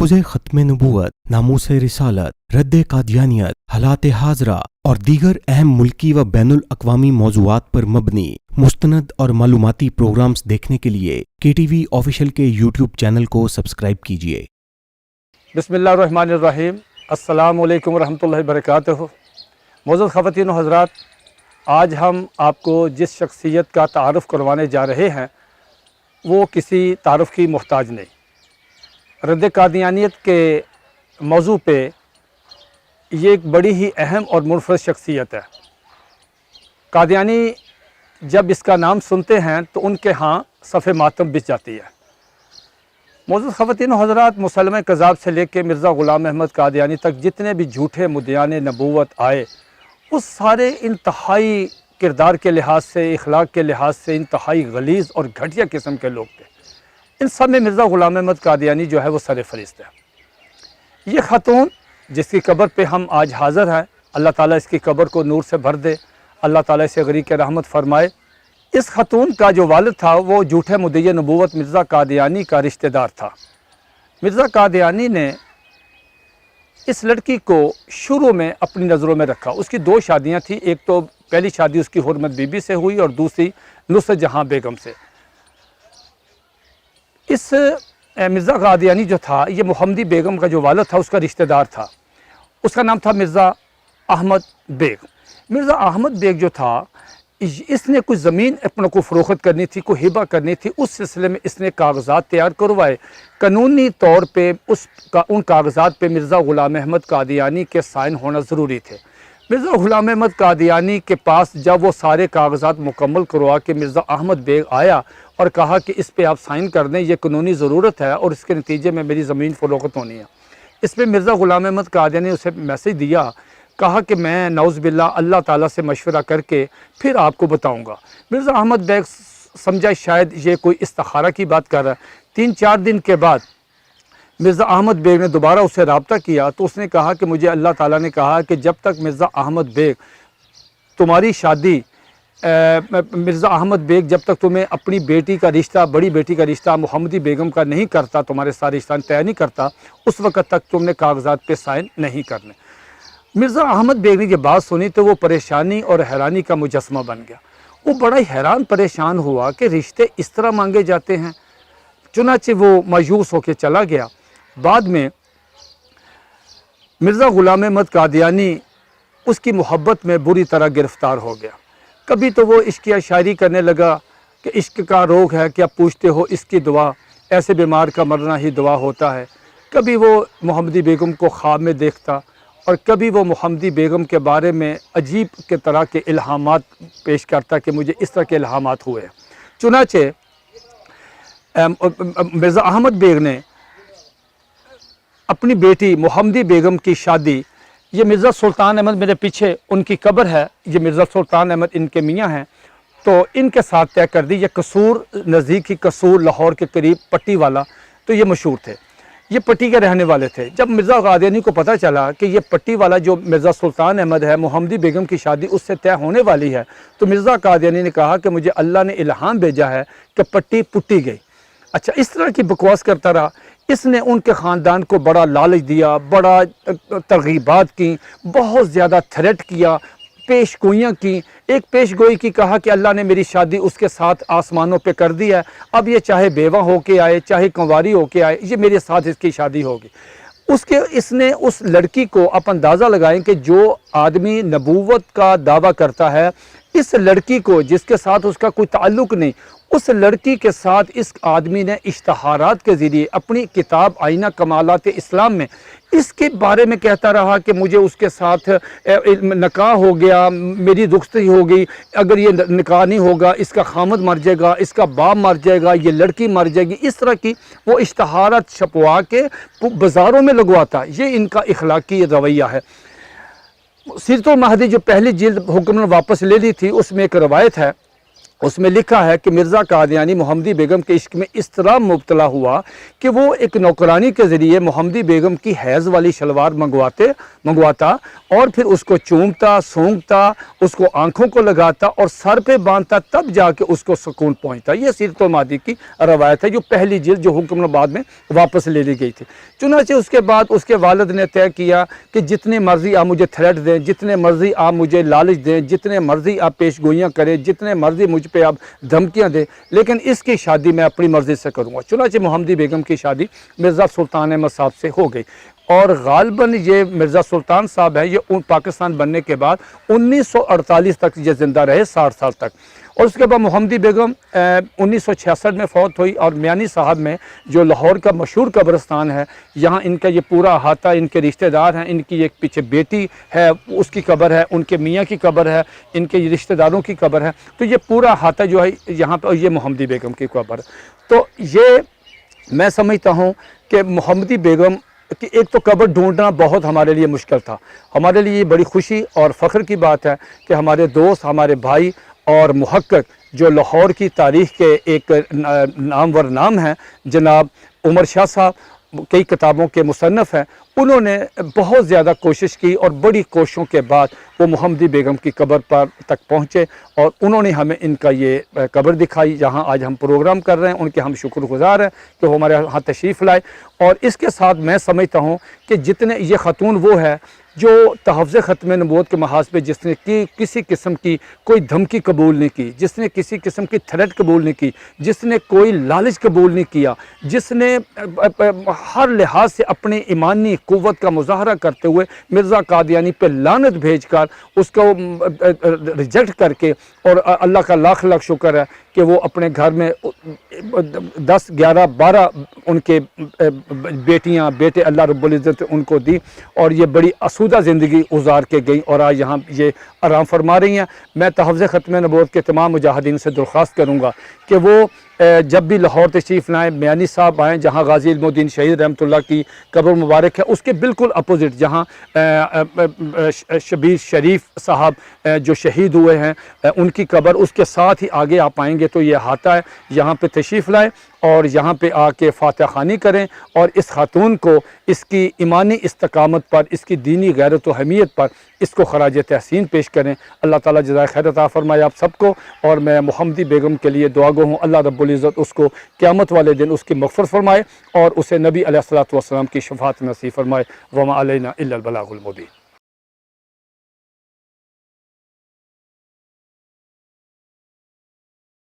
तहफ़्फ़ुज़ ख़त्म नबूवत, नामूस रिसालत, रद्द कादियानियत, हालात हाज़रा और दीगर अहम मुल्की व बैनुल अक़वामी मौज़ूआत पर मबनी मुस्तनद और मालूमाती प्रोग्राम्स देखने के लिए KTV ऑफिशियल के यूट्यूब चैनल को सब्सक्राइब कीजिए। बिस्मिल्लाहिर्रहमानिर्रहीम। अस्सलामु अलैकुम वरहमतुल्लाहि वबरकातुहू। मौजूद ख़वातीन व हज़रात, आज हम आपको जिस शख्सियत का तारुफ़ करवाने जा रहे हैं वो किसी तारुफ़ की मोहताज नहीं। रद्द कादियानियत के मौजू पे ये एक बड़ी ही अहम और मुनफ़रद शख्सियत है। कादियानी जब इसका नाम सुनते हैं तो उनके यहाँ सफ़े मातम बिछ जाती है। मौजूद ख़वातीन व हज़रात, मुसलमान कज़ाब से लेकर मिर्ज़ा ग़ुलाम अहमद कादियानी तक जितने भी झूठे मुद्दियान नबूवत आए, वो सारे इंतहाई किरदार के लिहाज से, इखलाक के लिहाज से इंतहाई गलीज़ और घटिया किस्म के लोग थे। इन सब में मिर्ज़ा ग़ुलाम अहमद कादियानी जो है वो सर फ़हरिस्त है। ये ख़ातून जिसकी कब्र पे हम आज हाज़िर हैं, अल्लाह ताला इसकी कब्र को नूर से भर दे, अल्लाह ताला इसे गरीक रहमत फ़रमाए। इस ख़ातून का जो वालिद था वो झूठे मुद्दई नबूवत मिर्ज़ा कादियानी का रिश्तेदार था। मिर्ज़ा कादियानी ने इस लड़की को शुरू में अपनी नज़रों में रखा। उसकी दो शादियाँ थी, एक तो पहली शादी उसकी हुर्मत बीबी से हुई और दूसरी नुसरत जहाँ बेगम से। इस मिर्ज़ा कादियानी जो था, ये मोहम्मदी बेगम का जो वालिद था उसका रिश्तेदार था। उसका नाम था मिर्ज़ा अहमद बेग। मिर्ज़ा अहमद बेग जो था, इसने कुछ ज़मीन अपने को फ़रोख्त करनी थी, कोई हिबा करनी थी। उस सिलसिले में इसने कागज़ात तैयार करवाए। कानूनी तौर पे उन कागज़ात पे मिर्ज़ा ग़ुलाम अहमद कादियानी के साइन होना ज़रूरी थे। मिर्ज़ा ग़ुलाम अहमद कादियानी के पास जब वो सारे कागज़ात मुकम्मल करवा के मिर्ज़ा अहमद बेग आया और कहा कि इस पे आप साइन कर दें, ये कानूनी ज़रूरत है और इसके नतीजे में मेरी ज़मीन फ़रोख्त होनी है। इस पर मिर्ज़ा ग़ुलाम अहमद कादियानी ने उसे मैसेज दिया, कहा कि मैं नौज़ बिल्लाह अल्लाह ताला से मशवरा करके फिर आपको बताऊँगा। मिर्ज़ा अहमद बेग समझा शायद ये कोई इस्तिखारा की बात कर रहा है। 3-4 दिन के बाद मिर्ज़ा अहमद बेग ने दोबारा उससे रब्ता किया तो उसने कहा कि मुझे अल्लाह ताला ने कहा कि जब तक मिर्ज़ा अहमद बेग तुम्हारी शादी मिर्ज़ा अहमद बेग जब तक तुम्हें अपनी बेटी का रिश्ता, बड़ी बेटी का रिश्ता मोहम्मदी बेगम का नहीं करता, तुम्हारे साथ रिश्ता तय नहीं करता, उस वक़्त तक तुमने कागज़ात पे साइन नहीं करने। मिर्ज़ा अहमद बेग ने ये बात सुनी तो वो परेशानी और हैरानी का मुजस्मा बन गया। वो बड़ा ही हैरान परेशान हुआ कि रिश्ते इस तरह मांगे जाते हैं। चुनाचे वो मायूस होकर चला गया। बाद में मिर्ज़ा ग़ुलाम अहमद कादियानी उसकी मोहब्बत में बुरी तरह गिरफ़्तार हो गया। कभी तो वो इश्क की शायरी करने लगा कि इश्क का रोग है, क्या पूछते हो इसकी दुआ, ऐसे बीमार का मरना ही दुआ होता है। कभी वो मोहम्मदी बेगम को ख्वाब में देखता और कभी वो मोहम्मदी बेगम के बारे में अजीब के तरह के इल्हामात पेश करता कि मुझे इस तरह के इल्हामात हुए। चुनाचे मिर्ज़ा अहमद बेग ने अपनी बेटी मोहम्मदी बेगम की शादी, ये मिर्ज़ा सुल्तान अहमद मेरे पीछे उनकी कब्र है, ये मिर्ज़ा सुल्तान अहमद इनके मियाँ हैं, तो इनके साथ तय कर दी। ये कसूर, नज़दीक ही कसूर, लाहौर के करीब पट्टी वाला, तो ये मशहूर थे, ये पट्टी के रहने वाले थे। जब मिर्ज़ा कादियानी को पता चला कि ये पट्टी वाला जो मिर्ज़ा सुल्तान अहमद है, मोहम्मदी बेगम की शादी उससे तय होने वाली है, तो मिर्ज़ा कादियानी ने कहा कि मुझे अल्लाह ने इल्हाम भेजा है कि पट्टी पुट्टी गई। अच्छा, इस तरह की बकवास करता रहा। इसने उनके ख़ानदान को बड़ा लालच दिया, बड़ा तरगीबात की, बहुत ज़्यादा थ्रेट किया, पेश गोइयाँ की। एक पेश गोई की, कहा कि अल्लाह ने मेरी शादी उसके साथ आसमानों पे कर दी है, अब ये चाहे बेवा होके आए, चाहे कंवारी होके आए, ये मेरे साथ इसकी शादी होगी। इसने उस लड़की को, आप अंदाज़ा लगाएं कि जो आदमी नबूवत का दावा करता है, इस लड़की को जिसके साथ उसका कोई ताल्लुक़ नहीं, उस लड़की के साथ इस आदमी ने इश्तहारात के ज़रिए अपनी किताब आईना कमालात इस्लाम में इसके बारे में कहता रहा कि मुझे उसके साथ निकाह हो गया, मेरी रुखसती हो गई, अगर ये निकाह नहीं होगा इसका खामद मर जाएगा, इसका बाप मर जाएगा, ये लड़की मर जाएगी। इस तरह की वो इश्तहारात छपवा के बाज़ारों में लगवाता। ये इनका इखलाकी रवैया है। सीरतुल महदी जो पहली जिल्द हुक्म ने वापस ले ली थी, उसमें एक रवायत है, اس میں لکھا ہے کہ مرزا قادیانی محمدی بیگم کے عشق میں اس طرح مبتلا ہوا کہ وہ ایک نوکرانی کے ذریعے محمدی بیگم کی حیض والی شلوار منگواتا اور پھر اس کو چومتا سونگتا، اس کو آنکھوں کو لگاتا اور سر پہ باندھتا، تب جا کے اس کو سکون پہنچتا۔ یہ سیرت المہدی کی روایت ہے، جو پہلی جلد جو حکم بعد میں واپس لے لی گئی تھی۔ چنانچہ اس کے بعد اس کے والد نے طے کیا کہ جتنے مرضی آپ مجھے تھریٹ دیں، جتنے مرضی آپ مجھے لالچ دیں، جتنے مرضی آپ پیش گوئیاں کریں، جتنے مرضی مجھ پہ آپ دھمکیاں دیں، لیکن اس کی شادی میں اپنی مرضی سے کروں گا۔ چنانچہ محمدی بیگم کی شادی مرزا سلطان احمد صاحب سے ہو گئی، اور غالباً یہ مرزا سلطان صاحب ہے، یہ پاکستان بننے کے بعد 1948 تک یہ زندہ رہے، 60 سال تک۔ اور اس کے بعد محمدی بیگم 1966 میں فوت ہوئی، اور میانی صاحب میں جو لاہور کا مشہور قبرستان ہے، یہاں ان کا یہ پورا احاطہ، ان کے رشتہ دار ہیں، ان کی ایک پیچھے بیٹی ہے اس کی قبر ہے، ان کے میاں کی قبر ہے، ان کے رشتہ داروں کی قبر ہے، تو یہ پورا احاطہ جو ہے یہاں پہ یہ محمدی بیگم کی قبر ہے۔ تو یہ میں سمجھتا ہوں کہ محمدی بیگم کہ ایک تو قبر ڈھونڈنا بہت ہمارے لیے مشکل تھا، ہمارے لیے یہ بڑی خوشی اور فخر کی بات ہے کہ ہمارے دوست، ہمارے بھائی اور محقق جو لاہور کی تاریخ کے ایک نامور نام ہیں، جناب عمر شاہ صاحب، کئی کتابوں کے مصنف ہیں، انہوں نے بہت زیادہ کوشش کی اور بڑی کوششوں کے بعد وہ محمدی بیگم کی قبر پر تک پہنچے، اور انہوں نے ہمیں ان کا یہ قبر دکھائی، جہاں آج ہم پروگرام کر رہے ہیں۔ ان کے ہم شکر گزار ہیں کہ وہ ہمارے ہاں تشریف لائے، اور اس کے ساتھ میں سمجھتا ہوں کہ جتنے یہ خاتون وہ ہے جو تحفظ ختم نبوت کے محاذ پہ جس نے کسی قسم کی کوئی دھمکی قبول نہیں کی، جس نے کسی قسم کی تھریٹ قبول نہیں کی، جس نے کوئی لالچ قبول نہیں کیا، جس نے ہر لحاظ سے اپنی ایمانی قوت کا مظاہرہ کرتے ہوئے مرزا قادیانی پہ لعنت بھیج کر اس کو ریجیکٹ کر کے، اور اللہ کا لاکھ لاکھ شکر ہے کہ وہ اپنے گھر میں 10 11 12 ان کے بیٹیاں بیٹے اللہ رب العزت ان کو دی، اور یہ بڑی آسودہ زندگی گزار کے گئیں، اور آج یہاں یہ آرام فرما رہی ہیں۔ میں تحفظ ختم نبوت کے تمام مجاہدین سے درخواست کروں گا کہ وہ جب بھی لاہور تشریف لائیں، میانی صاحب آئیں، جہاں غازی علم الدین شہید رحمۃ اللہ کی قبر مبارک ہے، اس کے بالکل اپوزٹ جہاں شبیر شریف صاحب جو شہید ہوئے ہیں ان کی قبر، اس کے ساتھ ہی آگے آپ آئیں گے تو یہ احاطہ ہے، یہاں پہ تشریف لائیں اور یہاں پہ آ کے فاتحہ خوانی کریں، اور اس خاتون کو اس کی ایمانی استقامت پر، اس کی دینی غیرت و حمیت پر اس کو خراج تحسین پیش کریں۔ اللہ تعالیٰ جزائے خیر عطا فرمائے آپ سب کو، اور میں محمدی بیگم کے لیے دعا گو ہوں، اللہ رب العزت اس کو قیامت والے دن اس کی مغفرت فرمائے اور اسے نبی علیہ الصلوۃ والسلام کی شفاعت نصیب فرمائے۔ وما علینا الا البلاغ المبین۔